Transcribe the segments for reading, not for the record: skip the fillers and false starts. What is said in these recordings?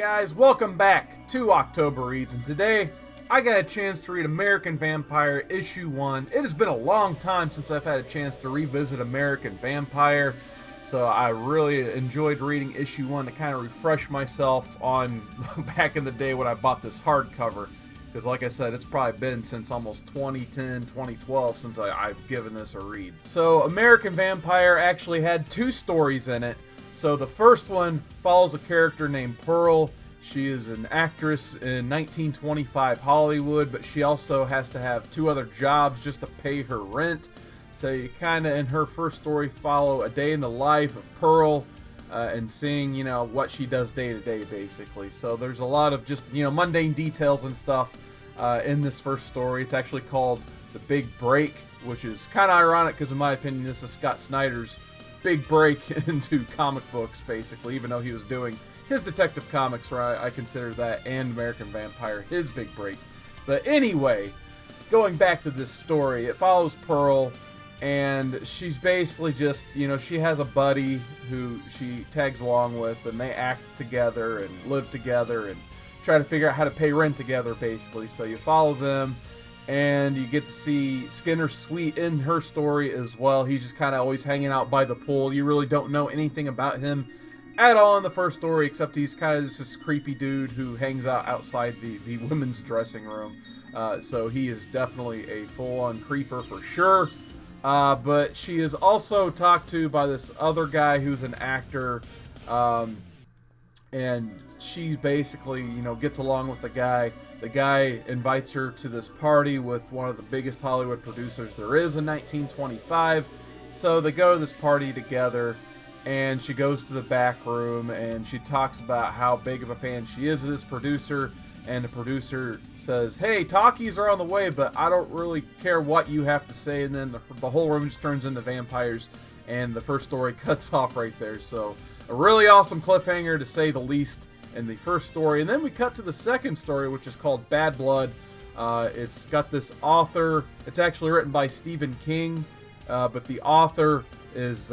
guys, welcome back to October Reads, and today I got a chance to read American Vampire issue 1. It has been a long time since I've had a chance to revisit American Vampire, so I really enjoyed reading issue 1 to kind of refresh myself on back in the day when I bought this hardcover, because like I said, it's probably been since almost 2010, 2012 since I've given this a read. So American Vampire actually had two stories in it. So the first one follows a character named Pearl. She is an actress in 1925 Hollywood, but she also has to have two other jobs just to pay her rent. So you kind of, in her first story, follow a day in the life of Pearl and seeing, what she does day to day, basically. So there's a lot of just, mundane details and stuff in this first story. It's actually called The Big Break, which is kind of ironic because, in my opinion, this is Scott Snyder's big break into comic books, basically, even though he was doing his Detective Comics, where I consider that, and American Vampire his big break. But anyway, going back to this story, it follows Pearl, and she's basically just, she has a buddy who she tags along with, and they act together and live together and try to figure out how to pay rent together, basically. So you follow them, and you get to see Skinner Sweet in her story as well. He's just kind of always hanging out by the pool. You really don't know anything about him at all in the first story, except he's kind of just this creepy dude who hangs out outside the women's dressing room. So he is definitely a full-on creeper for sure. But she is also talked to by this other guy who's an actor, and she basically, gets along with the guy. The guy invites her to this party with one of the biggest Hollywood producers there is in 1925. So they go to this party together, and she goes to the back room, and she talks about how big of a fan she is of this producer. And the producer says, "Hey, talkies are on the way, but I don't really care what you have to say." And then the whole room just turns into vampires, and the first story cuts off right there. So a really awesome cliffhanger, to say the least, in the first story. And then we cut to the second story, which is called Bad Blood. It's got this author. It's actually written by Stephen King, but the author is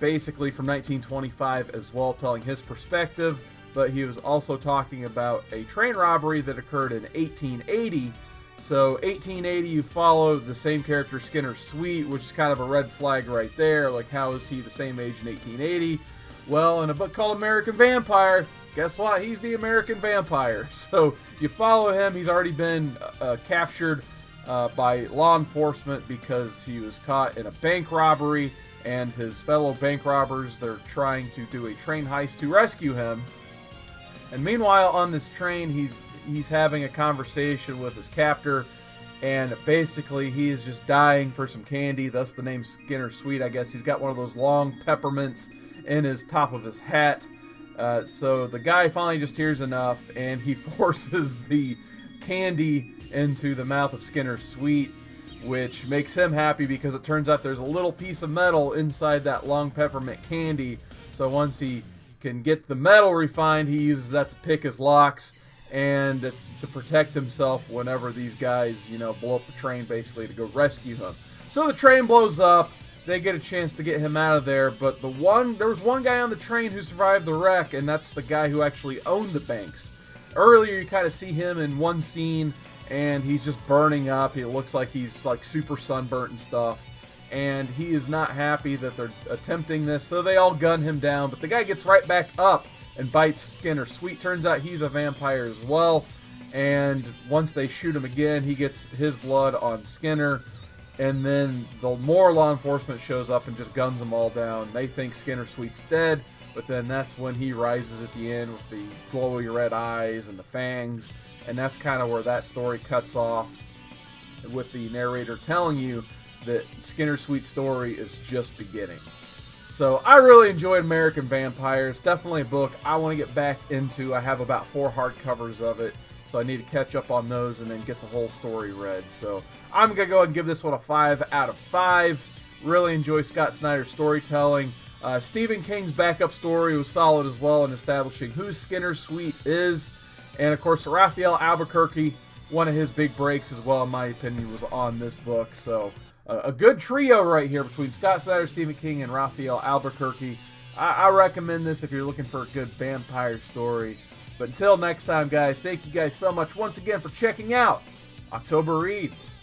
basically from 1925 as well, telling his perspective. But he was also talking about a train robbery that occurred in 1880. So 1880, you follow the same character, Skinner Sweet, which is kind of a red flag right there. Like, how is he the same age in 1880? Well, in a book called American Vampire, guess what? He's the American Vampire. So you follow him. He's already been captured by law enforcement because he was caught in a bank robbery, and his fellow bank robbers, they're trying to do a train heist to rescue him. And meanwhile, on this train, he's having a conversation with his captor, and basically he is just dying for some candy, thus the name Skinner Sweet, I guess. He's got one of those long peppermints in his top of his hat. So the guy finally just hears enough, and he forces the candy into the mouth of Skinner Sweet, which makes him happy because it turns out there's a little piece of metal inside that long peppermint candy. So once he can get the metal refined, he uses that to pick his locks and to protect himself whenever these guys, blow up the train, basically, to go rescue him. So the train blows up. They get a chance to get him out of there, but there was one guy on the train who survived the wreck, and that's the guy who actually owned the banks. Earlier, you kind of see him in one scene, and he's just burning up. It looks like he's like super sunburnt and stuff, and he is not happy that they're attempting this, so they all gun him down. But the guy gets right back up and bites Skinner Sweet. Turns out he's a vampire as well, and once they shoot him again, he gets his blood on Skinner. And then the more law enforcement shows up and just guns them all down. They think Skinner Sweet's dead, but then that's when he rises at the end with the glowy red eyes and the fangs. And that's kind of where that story cuts off, with the narrator telling you that Skinner Sweet's story is just beginning. So I really enjoyed American Vampire. It's definitely a book I want to get back into. I have about 4 hardcovers of it, so I need to catch up on those and then get the whole story read. So I'm going to go ahead and give this one a 5 out of 5. Really enjoy Scott Snyder's storytelling. Stephen King's backup story was solid as well in establishing who Skinner Sweet is. And, of course, Raphael Albuquerque, one of his big breaks as well, in my opinion, was on this book. So a good trio right here between Scott Snyder, Stephen King, and Raphael Albuquerque. I recommend this if you're looking for a good vampire story. But until next time, guys, thank you guys so much once again for checking out October Reads.